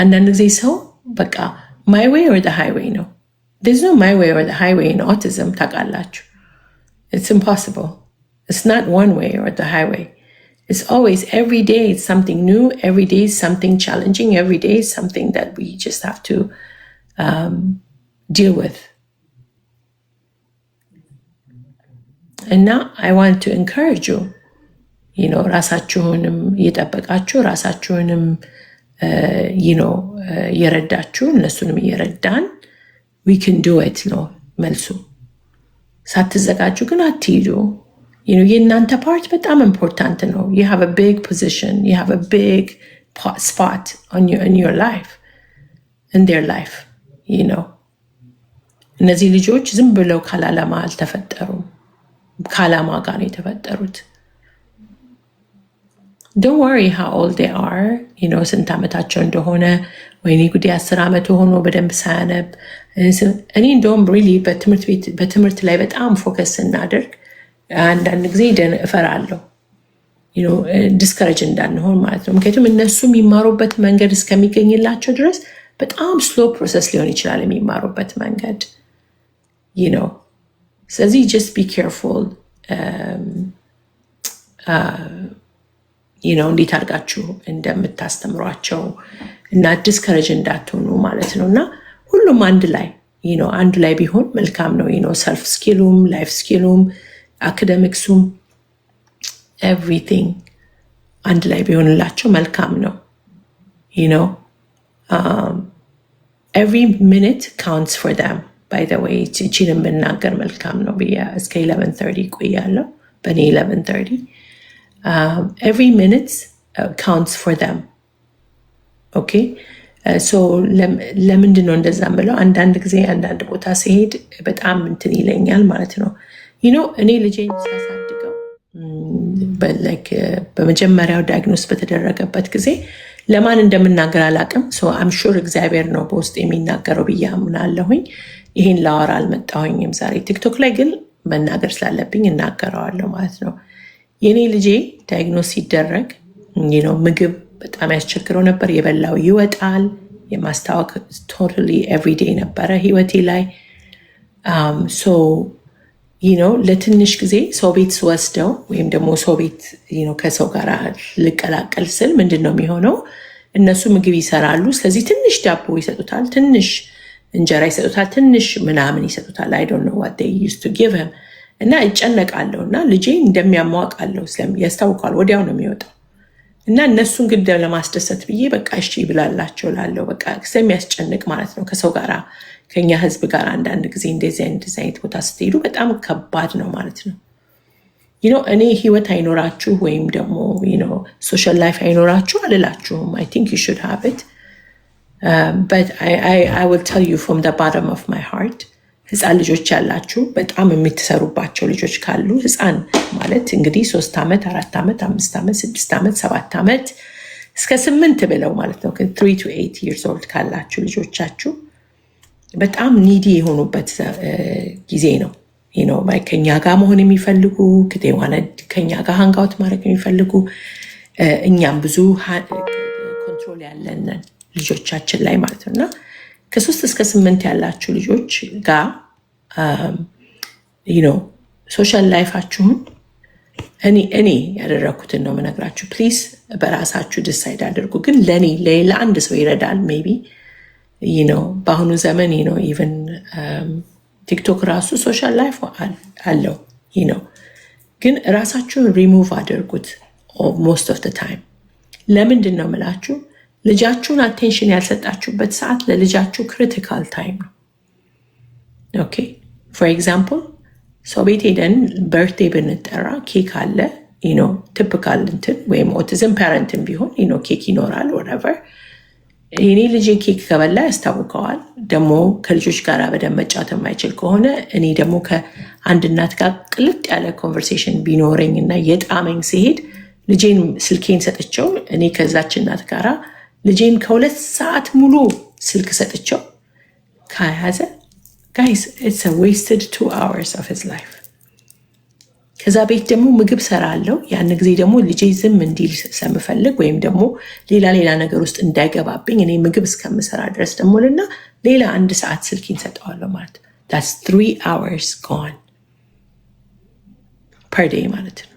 አንዳንድ ጊዜ ሰው በቃ my way or the highway ነው። there's no my way or the highway in autism ታውቃላችሁ። it's impossible. It's not one way or the highway. It's always every day it's something new, every day is something challenging, every day is something that we just have to deal with. And now I want to encourage you, you know, ራሳችሁንም እየጠበቃችሁ ራሳችሁንም እየረዳችሁ እነሱንም እየረዳን we can do it ነው መልሱ። ሳትዘጋጁ ግን አትሂዱ። የእናንተ ፓርት በጣም ኢምፖርታንት ነው። you have a big position, you have a big spot in your life, in their life, you know. እነዚህ ልጆች ዝም ብለው ካላላማ አልተፈጠሩም። ካላማ ጋር ነው የተፈጠሩት። don't worry how old they are, you know, ስንት ዓመታቸው እንደሆነ ወይኔ ጉዴ 10 ዓመት ሆኖ በደንብ ሳያነብ እኔ እንደውም really በትምህርት ላይ በጣም ፎከስ እናደርግ አንዳንድ ጊዜ እፈራለሁ ዲስከሬጅ እንዳንሆን ማለት ነው። ምክንያቱም እነሱ የሚማሩበት መንገድ እስከሚገኝላቸው ድረስ በጣም ስሎ ፕሮሰስ ሊሆን ይችላል የሚማሩበት መንገድ ስለዚህ just be careful እንዴት አድርጋችሁ እንደምታስተምሯቸው እና ዲስከሬጅ እንዳትሆኑ ማለት ነው። እና ሁሉም አንድ ላይ ቢሆን መልካም ነው። ሰልፍ ስኪሉም ላይፍ ስኪሉም አካደሚክሱም ኤቭሪቲንግ አንድ ላይ ቢሆንላቸው መልካም ነው። every minute counts for them, by the way. ቺንም ብናገር መልካም ነው ብዬ እስከ 11:30 ቆያለሁ። በእኔ 11:30 every minute counts for them. okay so ለምንድን ነው እንደዛ ብለው አንዳንድ ጊዜ አንዳንድ ቦታ ሲሄድ በጣም እንትን ይለኛል ማለት ነው። እኔ ልጄን ሳሳድገው በመጀመሪያው ዳያግኖስ በተደረገበት ጊዜ ለማን እንደምናገር አላውቅም። አም ሹር እግዚአብሔር ነው በውስጥ የሚናገረው ብዬ አምናለሁኝ። ይህን ላወራ አልመጣሁኝም ዛሬ። ቲክቶክ ላይ ግን መናገር ስላለብኝ እናገረዋለሁ ማለት ነው። የኔ ልጄ ዳያግኖስ ሲደረግ ምግብ በጣም ያስቸግረው ነበር። የበላው ይወጣል። የማስታወክ ቶታሊ ኤቭሪዴ ነበረ ህይወቴ ላይ። ለትንሽ ጊዜ ሰው ቤት ስወስደው ወይም ደግሞ ሰው ቤት ከሰው ጋር ልቀላቀል ስል ምንድን ነው የሚሆነው? እነሱ ምግብ ይሰራሉ። ስለዚህ ትንሽ ዳቦ ይሰጡታል፣ ትንሽ እንጀራ ይሰጡታል፣ ትንሽ ምናምን ይሰጡታል። I don't know what they used to give him እና እጨነቃለሁ እና ልጄ እንደሚያሟቃለሁ ያስታውቃል፣ ወዲያው ነው የሚወጣው። እና እነሱን ግድ ለማስደሰት ብዬ በቃ እሺ ብላላቸው ላለው በቃ ስለሚያስጨንቅ ማለት ነው። ከሰው ጋር ከኛ ህዝብ ጋር አንዳንድ ጊዜ እንደዚህ አይነት ቦታ ስትሄዱ በጣም ከባድ ነው ማለት ነው። እኔ ህይወት አይኖራችሁ ወይም ደግሞ ሶሻል ላይፍ አይኖራችሁ አልላችሁም። I think you should have it, but I will tell you from the bottom of my heart, ህፃን ልጆች ያላችሁ በጣም የምትሰሩባቸው ልጆች ካሉ ህፃን ማለት እንግዲህ 3 ዓመት 4 ዓመት 5 ዓመት 6 ዓመት 7 ዓመት እስከ 8 ብለው ማለት ነው 3 to 8 years old ካላችሁ ልጆቻችሁ በጣም ኒዲ የሆኑበት ጊዜ ነው። ከኛ ጋር መሆን የሚፈልጉ ከኛ ጋር ሃንጋውት ማድረግ የሚፈልጉ እኛም ብዙ ኮንትሮል ያለን ልጆቻችን ላይ ማለት ነው። እና ከ3 እስከ 8 ያላችሁ ልጆች ጋር ሶሻል ላይፋችሁን እኔ ያደረኩትን ነው የምነግራችሁ። ፕሊዝ በራሳችሁ ዲሳይድ አድርጉ። ግን ለአንድ ሰው ይረዳል ሜቢ በአሁኑ ዘመን ኢቨን ቲክቶክ ራሱ ሶሻል ላይፍ አለው ግን ራሳችሁን ሪሙቭ አድርጉት ሞስት ኦፍ ታይም። ለምንድን ነው የምላችሁ? ልጃችሁን አቴንሽን ያልሰጣችሁበት ሰዓት ለልጃችሁ ክሪቲካል ታይም ነው። ኦኬ ፎር ኤግዛምፕል ሰው ቤት ሄደን በርቴ ብንጠራ ኬክ አለ ቲፒካል እንትን ወይም ኦቲዝም ፓረንትን ቢሆን ኬክ ይኖራል ወረቨር። የኔ ልጅ ኬክ ከበላ ያስታውቀዋል። ደግሞ ከልጆች ጋር በደንብ መጫወት የማይችል ከሆነ እኔ ደግሞ ከአንድ እናት ጋር ቅልጥ ያለ ኮንቨርሴሽን ቢኖረኝ እና የጣመኝ ሲሄድ ልጄን ስልኬን ሰጥቸው እኔ ከዛች እናት ጋራ ልጄን ከ2 ሰዓት ሙሉ ስልክ ሰጥቸው ከያዘ guys it's a wasted 2 hours of his life. ከዛ ቤት ደግሞ ምግብ ሰራለሁ። ያን ጊዜ ደግሞ ልጄ ዝም እንዲል ስለምፈልግ ወይም ደግሞ ሌላ ነገር ውስጥ እንዳይገባብኝ እኔ ምግብ እስከምሰራ ድረስ ደግሞ ልና ሌላ 1 ሰዓት ስልኬን ሰጠዋለሁ ማለት ነው። that's 3 hours gone per day ማለት ነው።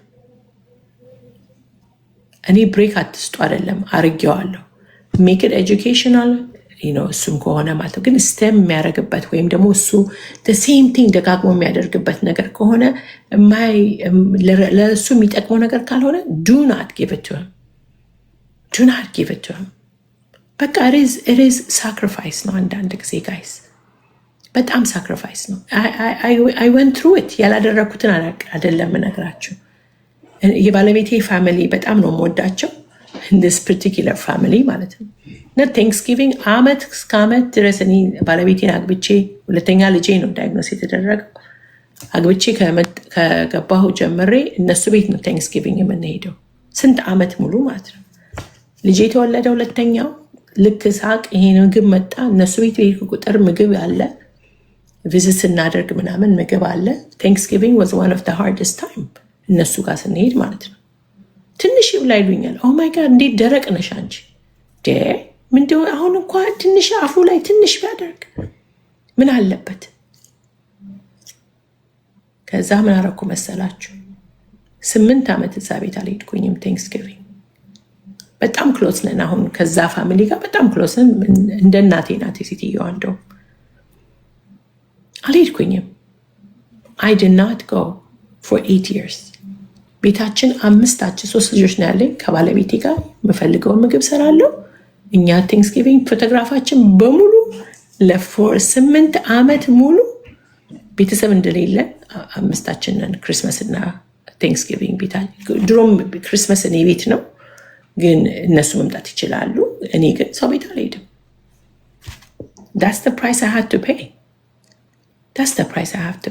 እኔ ብሬክ አትስጡ አይደለም አርጌዋለሁ። make it educational እሱም ከሆነ ማለት ነው። ግን ስቴም የሚያደርግበት ወይም ደግሞ እሱ ሴም ቲንግ ደጋግሞ የሚያደርግበት ነገር ከሆነ ለእሱ የሚጠቅመው ነገር ካልሆነ ዱ ናት ጊቭ ኢት ቱ ሂም። በቃ ኢዝ ሳክሪፋይስ ነው። አንዳንድ ጊዜ ጋይስ በጣም ሳክሪፋይስ ነው። አይ ወንት ትሩ ኢት ያላደረግኩትን አይደለም እነግራችሁ። የባለቤቴ ፋሚሊ በጣም ነው የምወዳቸው። this particular family ማለት ነው። ቴንክስጊቪንግ አመት እስከ አመት ድረስ እኔ ባለቤቴን አግብቼ 2ኛ ልጄ ነው ዳያግኖስ የተደረገው። አግብቼ ከገባሁ ጀምሬ እነሱ ቤት ነው ቴንክስጊቪንግ የምንሄደው ስንት አመት ሙሉ ማለት ነው። ልጄ የተወለደ 2ኛው ልክ ሳቅ ይሄ ምግብ መጣ። እነሱ ቤት ቁጥር ምግብ አለ፣ ቪዚት ስናደርግ ምናምን ምግብ አለ። ቴንክስጊቪንግ was one of the hardest time እነሱ ጋር ስንሄድ ማለት ነው። ትንሽ ይብላ ይሉኛል። ኦ ማይ ጋድ እንዴት ደረቅ ነሽ አንቺ ምንድነው? አሁን እንኳ ትንሽ አፉ ላይ ትንሽ ቢያደርግ ምን አለበት? ከዛ ምን አረኩ መሰላችሁ? 8 ዓመት እዛ ቤት አልሄድኩኝም። ቴንክስጊቪንግ በጣም ክሎስ ነን። አሁን ከዛ ፋሚሊ ጋር በጣም ክሎስ ነን። እንደ እናቴ ናት ሴትዮዋ። እንደውም አልሄድኩኝም። I did not go for 8 years። ቤታችን 3 ልጆች ነው ያለኝ። ከባለቤቴ ጋር የምፈልገውን ምግብ ሰራለሁ። እኛ ቴንክስጊቪንግ ፎቶግራፋችን በሙሉ ለ8 ዓመት ሙሉ ቤተሰብ እንደሌለ 5ታችን ነን። ክሪስመስ እና ቴንክስጊቪንግ ቤታ ድሮም ክሪስመስ እኔ ቤት ነው፣ ግን እነሱ መምጣት ይችላሉ። እኔ ግን ሰው ቤት አልሄድም። that's the price I had to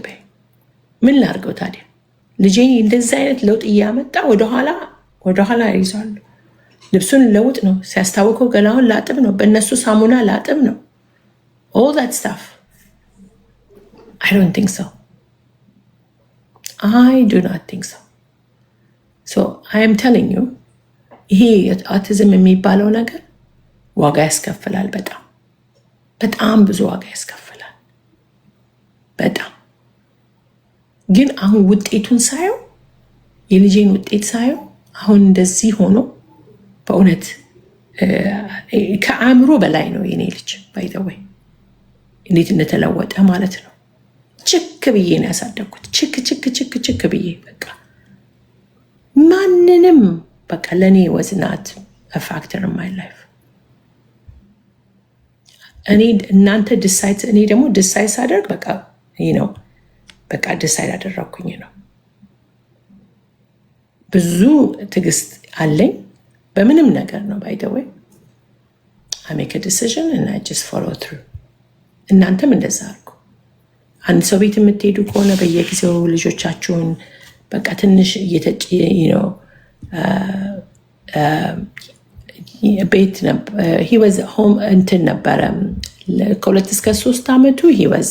pay። ምን ላድርገው ታዲያ? ልጄ እንደዚህ አይነት ለውጥ እያመጣ ወደኋላ ይይዛሉ። ልብሱን ለውጥ ነው ሲያስታውቀው፣ ገላውን ላጥብ ነው፣ በእነሱ ሳሙና ላጥብ ነው። all that stuff I don't think so. I do not think so. So I am telling you, ይሄ አውቲዝም የሚባለው ነገር ዋጋ ያስከፍላል። በጣም ብዙ ዋጋ ያስከፍላል። በጣም ግን አሁን ውጤቱን ሳየው፣ የልጄን ውጤት ሳየው አሁን እንደዚህ ሆኖ በእውነት ከአእምሮ በላይ ነው የኔ ልጅ። ባይዘወይ እንዴት እንደተለወጠ ማለት ነው። ችክ ብዬ ነው ያሳደግኩት። ችክ ብዬ በቃ ማንንም በቃ ለእኔ ወዝናት ፋክተር ማይ ላይፍ። እኔ ደግሞ ዲሳይድ ሳደርግ በቃ ዲሳይድ አደረግኩኝ ነው። ብዙ ትዕግስት አለኝ በምንም ነገር ነው። ባይ ዘ ወይ I make a decision and I just follow through። እናንተም እንደዛ አድርጉ። አንድ ሰው ቤት የምትሄዱ ከሆነ በየጊዜው ልጆቻችሁን በቃ ትንሽ ቤት he was home እንትን ነበረ ከ2 እስከ 3 ዓመቱ he was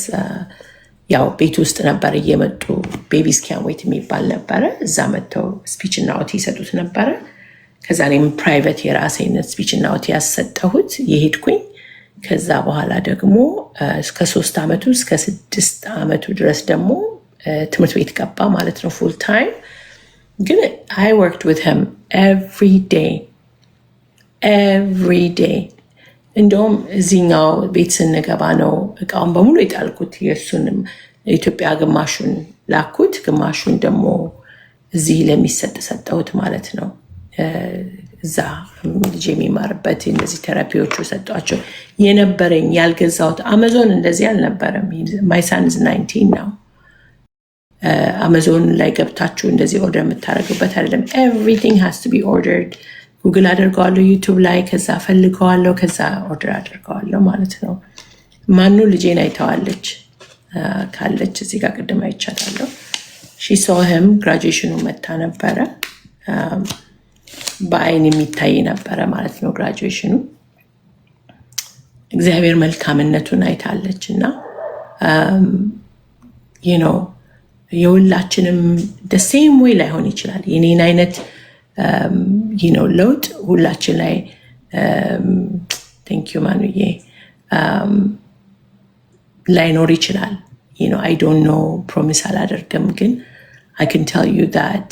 ያው ቤት ውስጥ ነበር እየመጡ ቤቢስ ካን ዌት የሚባል ነበረ። እዛ መጥተው ስፒች እና ኦቲ ይሰጡት ነበረ። ከዛ እኔም ፕራይቬት የራሴን ስፒች እና ኦቲ ያሰጠሁት የሄድኩኝ። ከዛ በኋላ ደግሞ እስከ 3 ዓመቱ እስከ 6 ዓመቱ ድረስ ደግሞ ትምህርት ቤት ገባ ማለት ነው ፉል ታይም። ግን I worked with him every day። እንደውም እዚህኛው ቤት ስንገባ ነው እቃውን በሙሉ የጣልኩት። የእሱንም ኢትዮጵያ ግማሹን ላኩት፣ ግማሹን ደግሞ እዚህ ለሚሰጥ ሰጠሁት ማለት ነው። እዛ ልጅ የሚማርበት እነዚህ ቴራፒዎቹ ሰጧቸው። የነበረኝ ያልገዛሁት አማዞን እንደዚህ አልነበረም። ማይ ሳን ኢዝ 19 ነው። አማዞን ላይ ገብታችሁ እንደዚህ ኦርደር የምታደርጉበት አይደለም። ኤቭሪቲንግ ሃዝ ቱ ቢ ኦርደርድ። ጉግል አደርገዋለሁ ዩቱብ ላይ፣ ከዛ ፈልገዋለሁ፣ ከዛ ኦርደር አደርገዋለሁ ማለት ነው። ማኑ ልጄን አይተዋለች ካለች እዚህ ጋር ቅድም አይቻታለሁ። ሺ ሶ ሂም ግራጁዌሽኑ መታ ነበረ። በአይን የሚታይ ነበረ ማለት ነው ግራጁዌሽኑ። እግዚአብሔር መልካምነቱን አይታለች እና የሁላችንም the same way ላይሆን ይችላል። የኔን አይነት ለውጥ ሁላችን ላይ thank you ማኑዬ ላይኖር ይችላል። I don't know promise አላደርግም ግን I can tell you that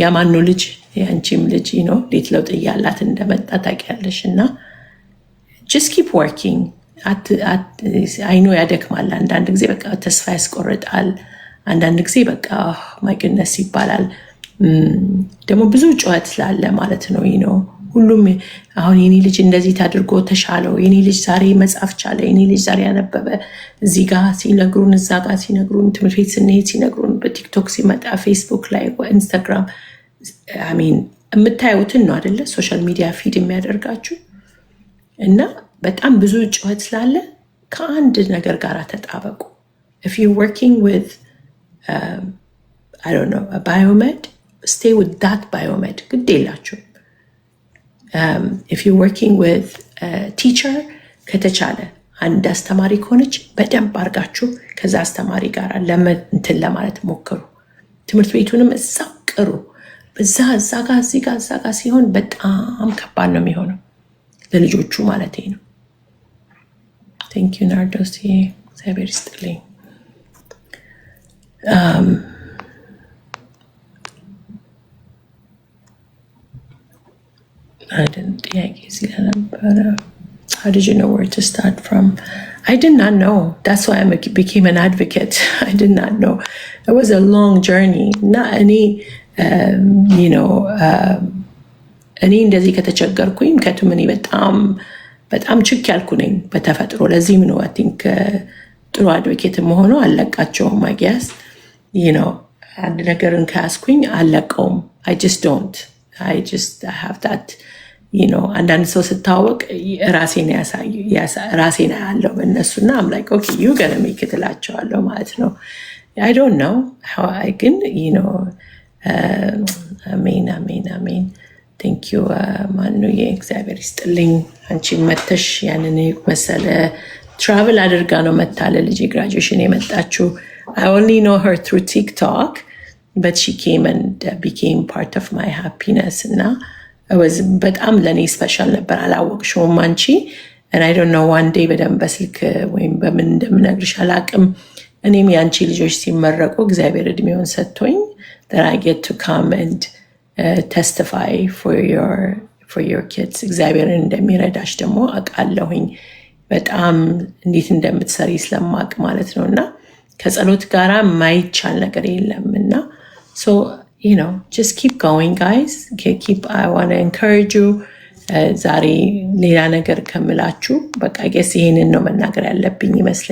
የማኑ ልጅ የአንቺም ልጅ እንዴት ለውጥ እያላት እንደመጣ ታውቂያለሽ። እና just keep working አይኖ ያደክማል። አንዳንድ ጊዜ በቃ ተስፋ ያስቆርጣል። አንዳንድ ጊዜ በቃ ማይገነስ ይባላል። ደግሞ ብዙ ጩኸት ስላለ ማለት ነው ሁሉም አሁን የኔ ልጅ እንደዚህ ታድርጎ ተሻለው፣ የኔ ልጅ ዛሬ መጻፍ ቻለ፣ የኔ ልጅ ዛሬ ያነበበ፣ እዚህ ጋር ሲነግሩን እዛ ጋር ሲነግሩን፣ ትምህርት ቤት ስንሄድ ሲነግሩን፣ በቲክቶክ ሲመጣ ፌስቡክ ላይ ኢንስታግራም የምታዩትን ነው አይደለ ሶሻል ሚዲያ ፊድ የሚያደርጋችሁ። እና በጣም ብዙ ጩኸት ስላለ ከአንድ ነገር ጋር ተጣበቁ። if you're working with I don't know a biomed, stay with that biomed ግድ የላችሁ። if you're working with a teacher ከተቻለ አንድ አስተማሪ ከሆነች በደንብ አርጋችሁ ከዛ አስተማሪ ጋር እንትን ለማለት ሞክሩ። ትምህርት ቤቱንም እዛው ቅሩ። እዛ ጋር እዚህ ጋር እዛ ጋር ሲሆን በጣም ከባድ ነው የሚሆነው ለልጆቹ ማለት ነው። thank you ናርዶስ እግዚአብሔር ይስጥልኝ። I didn't how did you know where to start from? I did not know. That's why I became an advocate. I did not know. It was a long journey. Not any እኔ እንደዚህ ከተቸገርኩኝ ከቱምኒ በጣም ችክ ያልኩ ነኝ በተፈጥሮ። ለዚህም ነው I think ጥሩ አድቮኬት መሆነው አለቃቸውም I guess አንድ ነገርን ካስኩኝ አለቀውም። I just don't. I have that አንዳንድ ሰው ስታወቅ ራሴን ያለው በእነሱና I'm like okay you gonna make it እላቸዋለሁ ማለት ነው። I don't know how I can አሜን thank you ማኑዬ እግዚአብሔር ይስጥልኝ። አንቺ መተሽ ያንን መሰለ ትራቨል አድርጋ ነው መታለ ልጅ ግራጁዌሽን የመጣችው። I only know her through TikTok but she came and became part of my happiness እና በጣም ለኔ ስፔሻል ነበር። አላወቅሽውም አንቺ and I don't know one day በደንብ በስልክ ወይም በምን እንደምነግርሽ አላቅም። እኔም ያንቺ ልጆች ሲመረቁ እግዚአብሔር እድሜውን ሰጥቶኝ that I get to come and testify for your kids እግዚአብሔርን እንደሚረዳሽ ደግሞ አውቃለሁኝ። በጣም እንዴት እንደምትሰሪ ስለማቅ ማለት ነውና ከጸሎት ጋራ ማይቻል ነገር የለምና so just keep going guys. I want to encourage you. ዛሬ ሌላ ነገር ከምላችሁ በቃ guess ይሄንን ነው መናገር ያለብኝ ይመስለኛል።